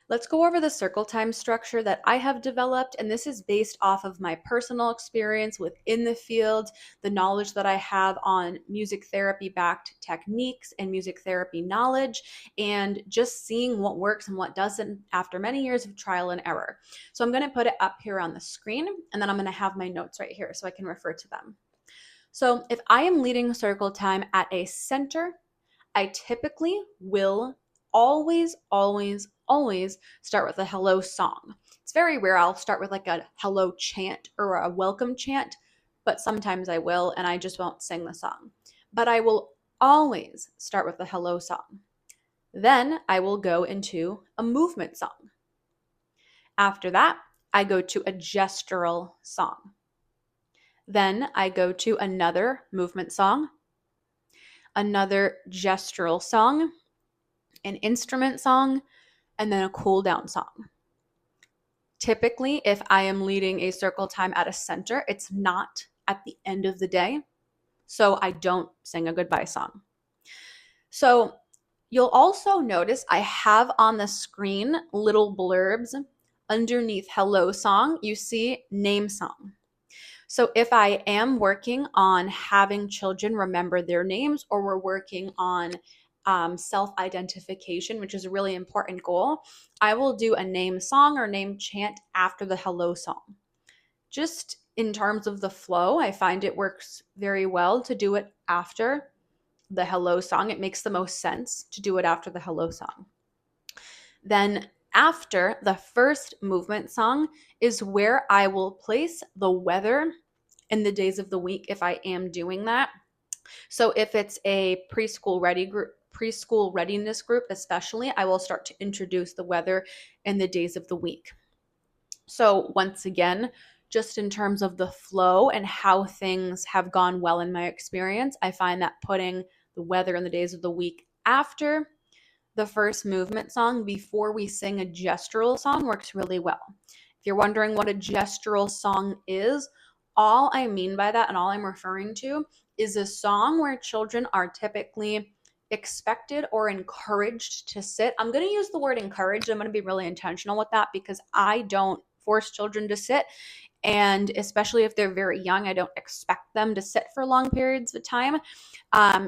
Let's go over the circle time structure that I have developed, and this is based off of my personal experience within the field, the knowledge that I have on music therapy backed techniques and music therapy knowledge, and just seeing what works and what doesn't after many years of trial and error. So I'm going to put it up here on the screen, and then I'm going to have my notes right here so I can refer to them. So if I am leading circle time at a center, I typically will always start with a hello song. It's very rare I'll start with like a hello chant or a welcome chant, but sometimes I will and I just won't sing the song. But I will always start with a hello song. Then I will go into a movement song. After that, I go to a gestural song. Then I go to another movement song, another gestural song, an instrument song, and then a cool down song. Typically, if I am leading a circle time at a center, it's not at the end of the day, so I don't sing a goodbye song. So you'll also notice I have on the screen little blurbs underneath hello song. You see name song. So if I am working on having children remember their names, or we're working on self-identification, which is a really important goal, I will do a name song or name chant after the hello song. Just in terms of the flow, I find it works very well to do it after the hello song. It makes the most sense to do it after the hello song. Then after the first movement song is where I will place the weather and the days of the week if I am doing that. So if it's a preschool readiness group especially, I will start to introduce the weather and the days of the week. So once again, just in terms of the flow and how things have gone well in my experience, I find that putting the weather and the days of the week after the first movement song before we sing a gestural song works really well. If you're wondering what a gestural song is, all I mean by that and all I'm referring to is a song where children are typically expected or encouraged to sit. I'm going to use the word encouraged. I'm going to be really intentional with that because I don't force children to sit. And especially if they're very young, I don't expect them to sit for long periods of time.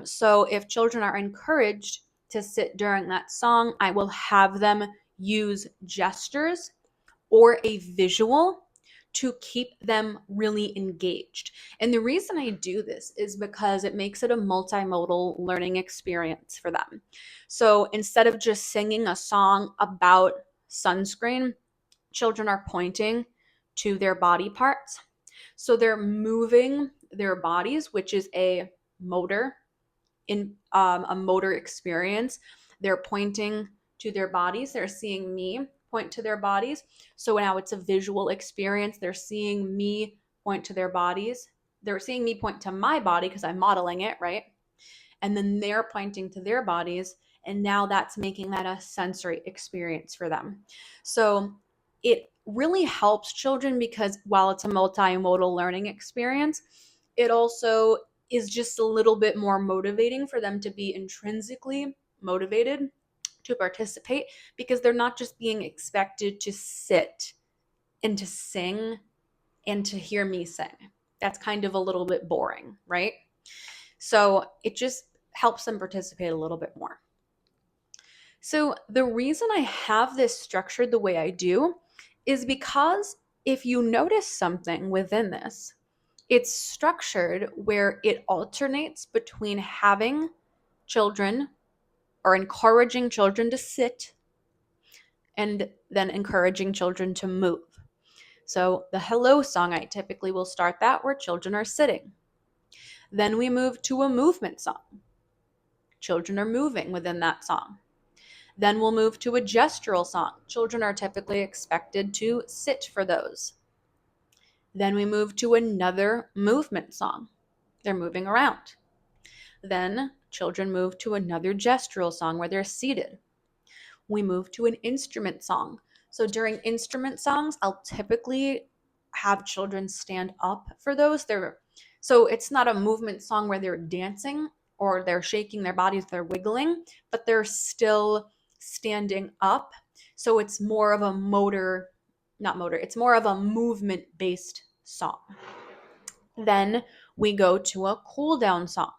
So if children are encouraged to sit during that song, I will have them use gestures or a visual to keep them really engaged. And the reason I do this is because it makes it a multimodal learning experience for them. So instead of just singing a song about sunscreen, children are pointing to their body parts. So they're moving their bodies, which is a motor experience. They're pointing to their bodies. They're seeing me point to their bodies. So now it's a visual experience. They're seeing me point to their bodies. They're seeing me point to my body because I'm modeling it, right? And then they're pointing to their bodies. And now that's making that a sensory experience for them. So it really helps children because while it's a multimodal learning experience, it also is just a little bit more motivating for them to be intrinsically motivated to participate because they're not just being expected to sit and to sing and to hear me sing. That's kind of a little bit boring, right? So it just helps them participate a little bit more. So the reason I have this structured the way I do is because if you notice something within this, it's structured where it alternates between having children or encouraging children to sit and then encouraging children to move. So the hello song, I typically will start that where children are sitting. Then we move to a movement song. Children are moving within that song. Then we'll move to a gestural song. Children are typically expected to sit for those. Then we move to another movement song. They're moving around. Then children move to another gestural song where they're seated. We move to an instrument song. So during instrument songs, I'll typically have children stand up for those. So it's not a movement song where they're dancing or they're shaking their bodies, they're wiggling, but they're still standing up So it's more of a it's more of a movement-based song. Then we go to a cool down song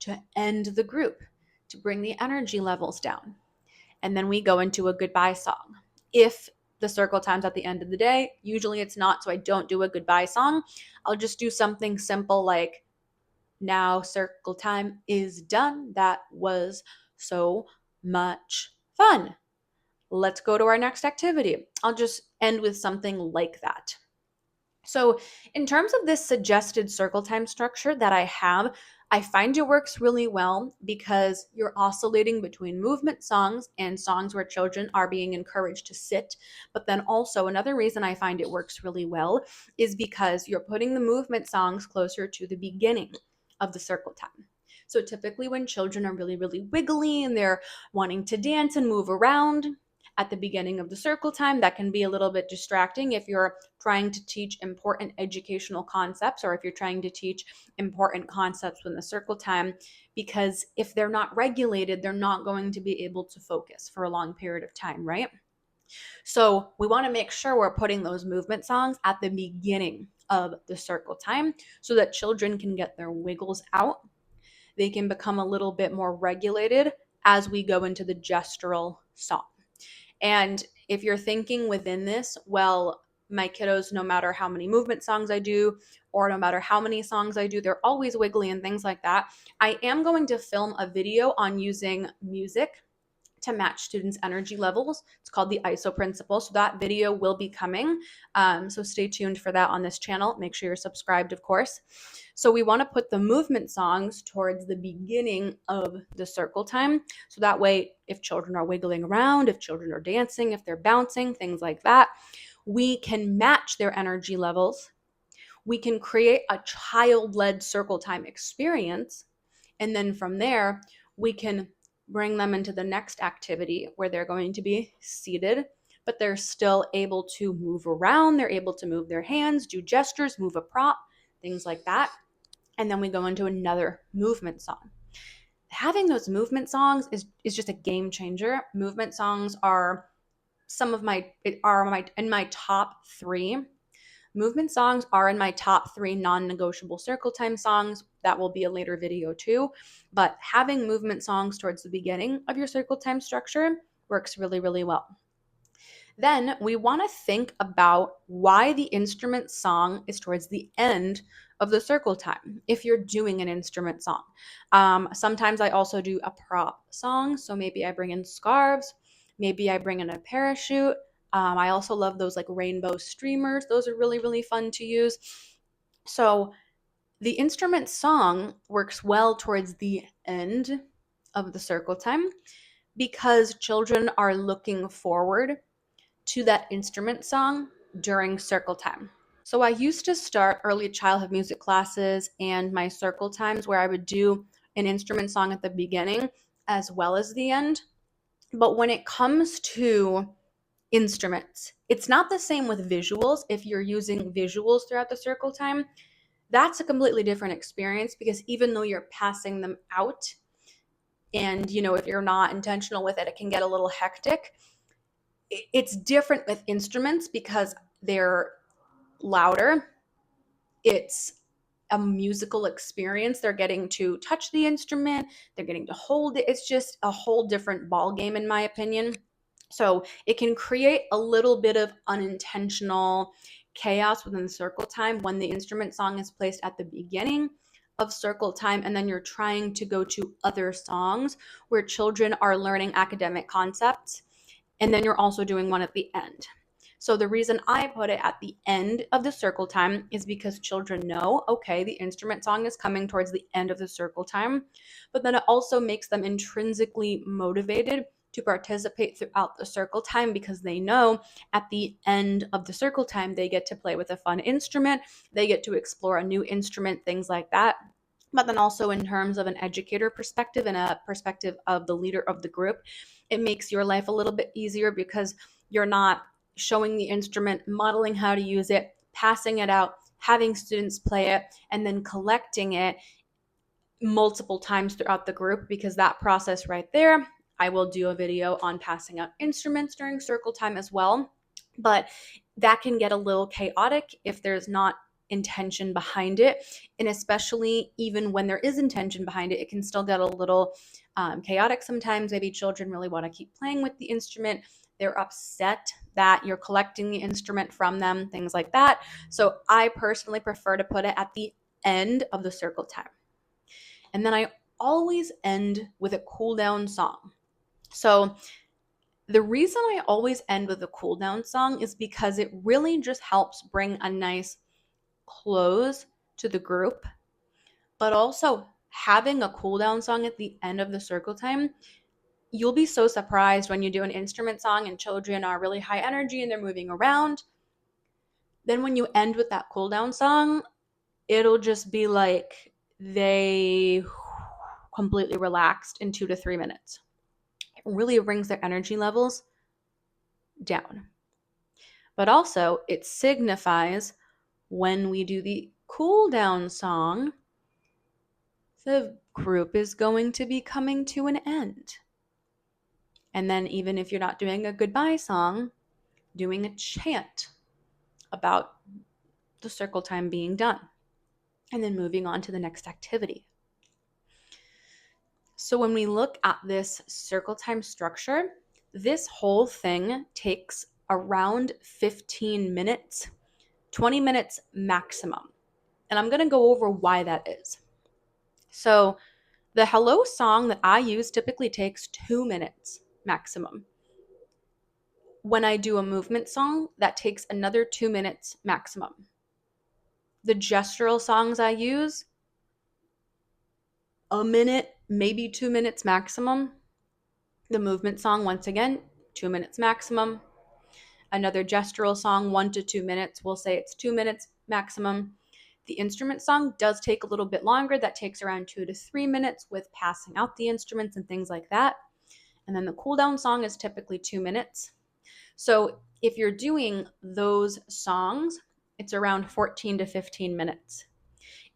to end the group, to bring the energy levels down. And then we go into a goodbye song. If the circle time's at the end of the day, usually it's not, so I don't do a goodbye song. I'll just do something simple like, now circle time is done. That was so much fun. Let's go to our next activity. I'll just end with something like that. So, in terms of this suggested circle time structure that I have, I find it works really well because you're oscillating between movement songs and songs where children are being encouraged to sit. But then also, another reason I find it works really well is because you're putting the movement songs closer to the beginning of the circle time. So, typically, when children are really, really wiggly and they're wanting to dance and move around, at the beginning of the circle time, that can be a little bit distracting if you're trying to teach important educational concepts or if you're trying to teach important concepts in the circle time, because if they're not regulated, they're not going to be able to focus for a long period of time, right? So we want to make sure we're putting those movement songs at the beginning of the circle time so that children can get their wiggles out. They can become a little bit more regulated as we go into the gestural song. And if you're thinking within this, well, my kiddos, no matter how many movement songs I do, or no matter how many songs I do, they're always wiggly and things like that. I am going to film a video on using music to match students' energy levels. It's called the ISO principle. So that video will be coming. So stay tuned for that on this channel. Make sure you're subscribed, of course. So we want to put the movement songs towards the beginning of the circle time. So that way, if children are wiggling around, if children are dancing, if they're bouncing, things like that, we can match their energy levels. We can create a child-led circle time experience. And then from there, we can bring them into the next activity where they're going to be seated, but they're still able to move around. They're able to move their hands, do gestures, move a prop, things like that. And then we go into another movement song. Having those movement songs is just a game changer. Movement songs are in my top 3. Movement songs are in my top 3 non-negotiable circle time songs. That will be a later video too. But having movement songs towards the beginning of your circle time structure works really, really well. Then we want to think about why the instrument song is towards the end of the circle time if you're doing an instrument song. Sometimes I also do a prop song. So maybe I bring in scarves, maybe I bring in a parachute. I also love those like rainbow streamers. Those are really, really fun to use. So the instrument song works well towards the end of the circle time because children are looking forward to that instrument song during circle time. So I used to start early childhood music classes and my circle times where I would do an instrument song at the beginning as well as the end. But when it comes to instruments, it's not the same with visuals. If you're using visuals throughout the circle time, that's a completely different experience because even though you're passing them out and, if you're not intentional with it, it can get a little hectic. It's different with instruments because they're louder. It's a musical experience. They're getting to touch the instrument, they're getting to hold it. It's just a whole different ball game in my opinion. So it can create a little bit of unintentional chaos within the circle time when the instrument song is placed at the beginning of circle time and then you're trying to go to other songs where children are learning academic concepts and then you're also doing one at the end. So the reason I put it at the end of the circle time is because children know, okay, the instrument song is coming towards the end of the circle time, but then it also makes them intrinsically motivated to participate throughout the circle time because they know at the end of the circle time, they get to play with a fun instrument, they get to explore a new instrument, things like that. But then also in terms of an educator perspective and a perspective of the leader of the group, it makes your life a little bit easier because you're not showing the instrument, modeling how to use it, passing it out, having students play it, and then collecting it multiple times throughout the group because that process right there I will do a video on passing out instruments during circle time as well, but that can get a little chaotic if there's not intention behind it. And especially even when there is intention behind it, it can still get a little chaotic sometimes. Maybe children really want to keep playing with the instrument. They're upset that you're collecting the instrument from them, things like that. So I personally prefer to put it at the end of the circle time. And then I always end with a cool down song. So the reason I always end with a cool down song is because it really just helps bring a nice close to the group, but also having a cool down song at the end of the circle time, you'll be so surprised when you do an instrument song and children are really high energy and they're moving around. Then when you end with that cool down song, it'll just be like they completely relaxed in 2 to 3 minutes. It really brings their energy levels down. But also, it signifies when we do the cool down song, the group is going to be coming to an end. And then even if you're not doing a goodbye song, doing a chant about the circle time being done, and then moving on to the next activity. So when we look at this circle time structure, this whole thing takes around 15 minutes, 20 minutes maximum. And I'm going to go over why that is. So the hello song that I use typically takes 2 minutes maximum. When I do a movement song, that takes another 2 minutes maximum. The gestural songs I use, a minute, maybe 2 minutes maximum. The movement song, once again, 2 minutes maximum. Another gestural song, 1 to 2 minutes. We'll say it's 2 minutes maximum. The instrument song does take a little bit longer. That takes around 2 to 3 minutes with passing out the instruments and things like that. And then the cool down song is typically 2 minutes. So if you're doing those songs, it's around 14 to 15 minutes.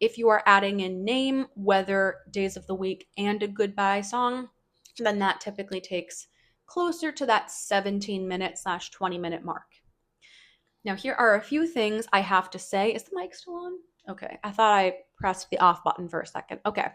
If you are adding in name, weather, days of the week, and a goodbye song, then that typically takes closer to that 17-minute/20-minute mark. Now, here are a few things I have to say. Is the mic still on? Okay, I thought I pressed the off button for a second. Okay,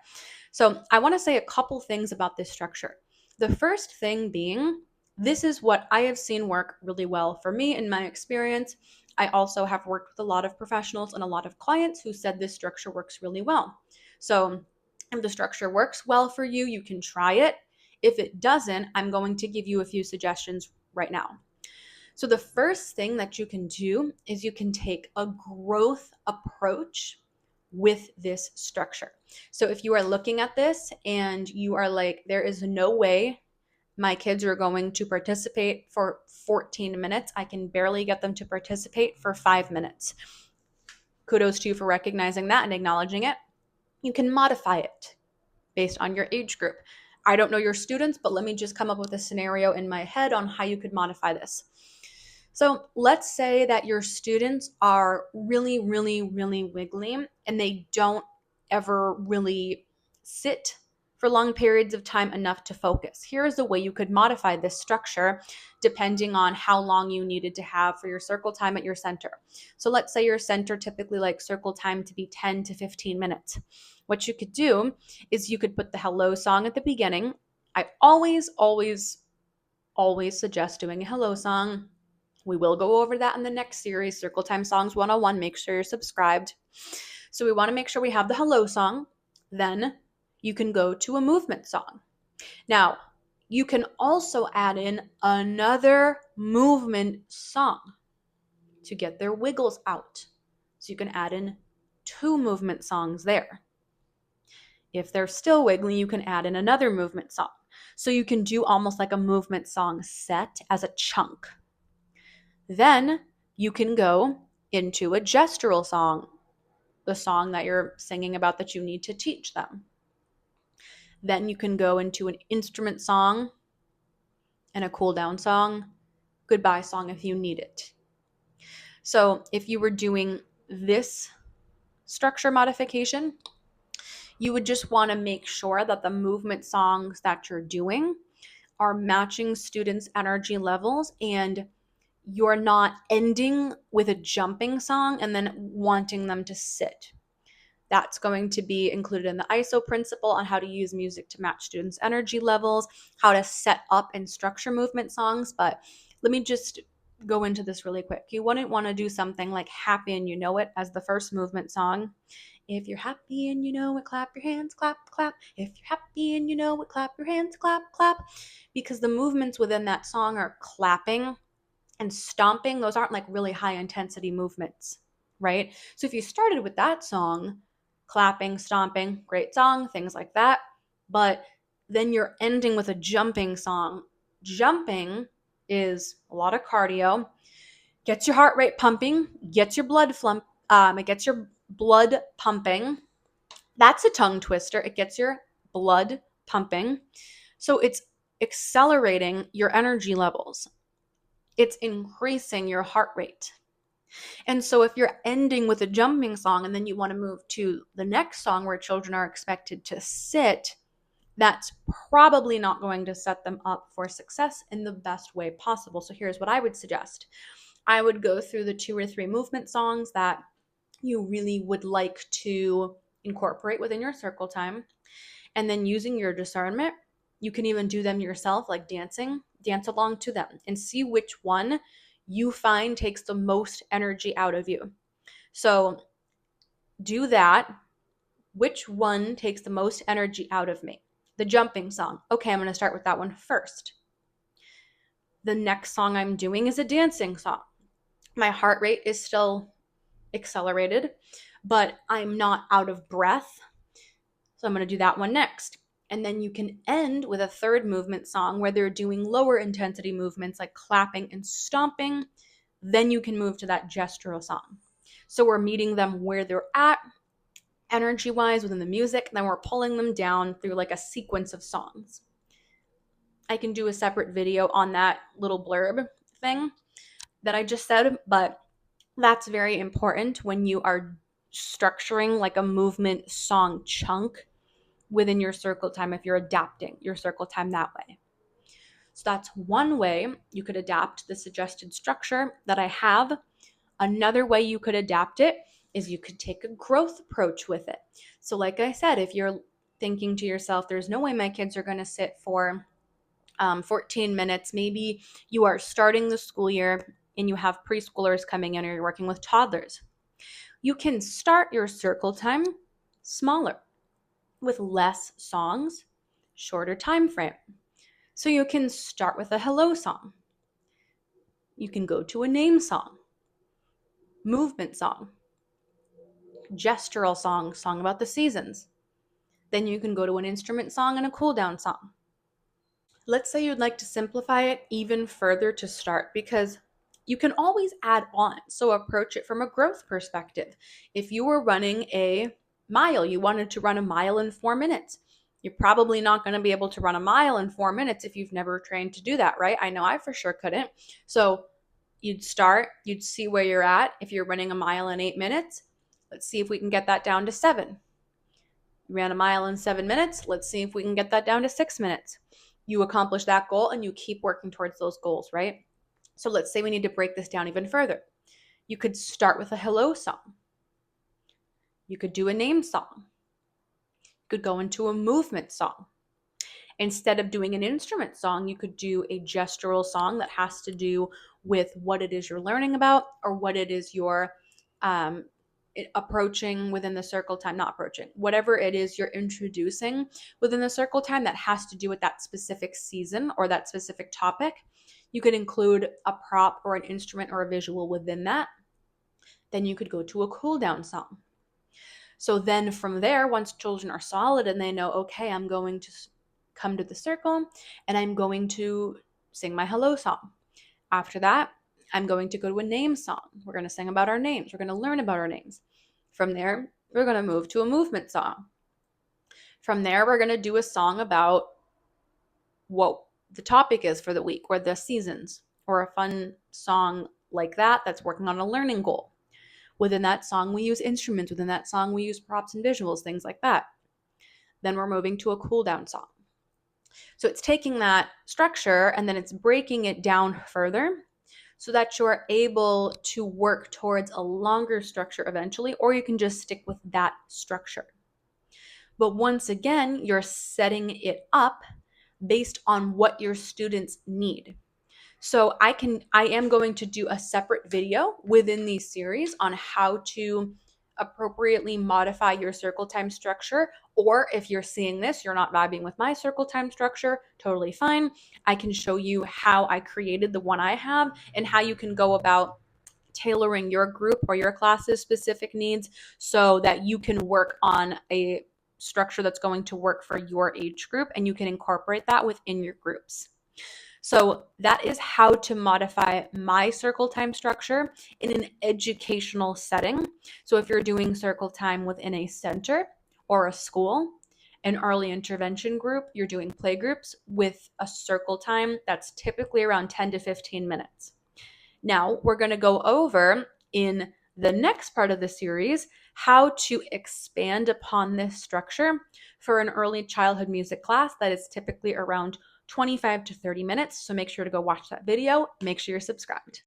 so I want to say a couple things about this structure. The first thing being, this is what I have seen work really well for me in my experience. I also have worked with a lot of professionals and a lot of clients who said this structure works really well. So if the structure works well for you, you can try it. If it doesn't, I'm going to give you a few suggestions right now. So the first thing that you can do is you can take a growth approach with this structure. So if you are looking at this and you are like, there is no way my kids are going to participate for 14 minutes. I can barely get them to participate for 5 minutes. Kudos to you for recognizing that and acknowledging it. You can modify it based on your age group. I don't know your students, but let me just come up with a scenario in my head on how you could modify this. So let's say that your students are really, really, really wiggly and they don't ever really sit for long periods of time enough to focus. Here's a way you could modify this structure depending on how long you needed to have for your circle time at your center. So let's say your center typically likes circle time to be 10 to 15 minutes. What you could do is you could put the hello song at the beginning. I always suggest doing a hello song. We will go over that in the next series, Circle Time Songs 101. Make sure you're subscribed. So we want to make sure we have the hello song. Then you can go to a movement song. Now, you can also add in another movement song to get their wiggles out. So you can add in 2 movement songs there. If they're still wiggling, you can add in another movement song. So you can do almost like a movement song set as a chunk. Then you can go into a gestural song, the song that you're singing about that you need to teach them. Then you can go into an instrument song and a cool down song, goodbye song if you need it. So if you were doing this structure modification, you would just want to make sure that the movement songs that you're doing are matching students' energy levels, and you're not ending with a jumping song and then wanting them to sit. That's going to be included in the ISO principle on how to use music to match students' energy levels, how to set up and structure movement songs. But let me just go into this really quick. You wouldn't want to do something like Happy and You Know It as the first movement song. If you're happy and you know it, clap your hands, clap, clap. If you're happy and you know it, clap your hands, clap, clap. Because the movements within that song are clapping and stomping. Those aren't like really high intensity movements, right? So if you started with that song, clapping, stomping, great song, things like that, but then you're ending with a jumping song. Jumping is a lot of cardio, gets your heart rate pumping, gets your blood it gets your blood pumping. That's a tongue twister. It gets your blood pumping. So it's accelerating your energy levels. It's increasing your heart rate. And so if you're ending with a jumping song and then you want to move to the next song where children are expected to sit, that's probably not going to set them up for success in the best way possible. So here's what I would suggest. I would go through the 2 or 3 movement songs that you really would like to incorporate within your circle time. And then using your discernment, you can even do them yourself, like dancing, dance along to them and see which one you find takes the most energy out of you. So do that. Which one takes the most energy out of me? The jumping song. Okay, I'm going to start with that one first. The next song I'm doing is a dancing song. My heart rate is still accelerated, but I'm not out of breath. So I'm going to do that one next. And then you can end with a third movement song where they're doing lower intensity movements like clapping and stomping. Then you can move to that gestural song. So we're meeting them where they're at energy wise within the music. And then we're pulling them down through like a sequence of songs. I can do a separate video on that little blurb thing that I just said, but that's very important when you are structuring like a movement song chunk within your circle time if you're adapting your circle time that way. So that's one way you could adapt the suggested structure that I have. Another way you could adapt it is you could take a growth approach with it. So like I said, if you're thinking to yourself, there's no way my kids are going to sit for 14 minutes, maybe you are starting the school year and you have preschoolers coming in or you're working with toddlers. You can start your circle time smaller with less songs, shorter time frame. So you can start with a hello song. You can go to a name song, movement song, gestural song, song about the seasons. Then you can go to an instrument song and a cool down song. Let's say you'd like to simplify it even further to start, because you can always add on. So approach it from a growth perspective. If you were running a mile, you wanted to run a mile in 4 minutes. You're probably not going to be able to run a mile in 4 minutes if you've never trained to do that, right? I know I for sure couldn't. So you'd start, you'd see where you're at. If you're running a mile in 8 minutes, let's see if we can get that down to 7. You ran a mile in 7 minutes. Let's see if we can get that down to 6 minutes. You accomplish that goal and you keep working towards those goals, right? So let's say we need to break this down even further. You could start with a hello song. You could do a name song. You could go into a movement song. Instead of doing an instrument song, you could do a gestural song that has to do with what it is you're learning about or what it is you're approaching within the circle time, not approaching, whatever it is you're introducing within the circle time that has to do with that specific season or that specific topic. You could include a prop or an instrument or a visual within that. Then you could go to a cool down song. So then from there, once children are solid and they know, okay, I'm going to come to the circle and I'm going to sing my hello song. After that, I'm going to go to a name song. We're going to sing about our names. We're going to learn about our names. From there, we're going to move to a movement song. From there, we're going to do a song about what the topic is for the week or the seasons, or a fun song like that that's working on a learning goal. Within that song, we use instruments. Within that song, we use props and visuals, things like that. Then we're moving to a cool down song. So it's taking that structure and then it's breaking it down further so that you're able to work towards a longer structure eventually, or you can just stick with that structure. But once again, you're setting it up based on what your students need. So I am going to do a separate video within these series on how to appropriately modify your circle time structure. Or if you're seeing this, you're not vibing with my circle time structure, totally fine. I can show you how I created the one I have and how you can go about tailoring your group or your class's specific needs so that you can work on a structure that's going to work for your age group and you can incorporate that within your groups. So that is how to modify my circle time structure in an educational setting. So if you're doing circle time within a center or a school, an early intervention group, you're doing play groups with a circle time that's typically around 10 to 15 minutes. Now we're going to go over in the next part of the series how to expand upon this structure for an early childhood music class that is typically around 25 to 30 minutes. So make sure to go watch that video. Make sure you're subscribed.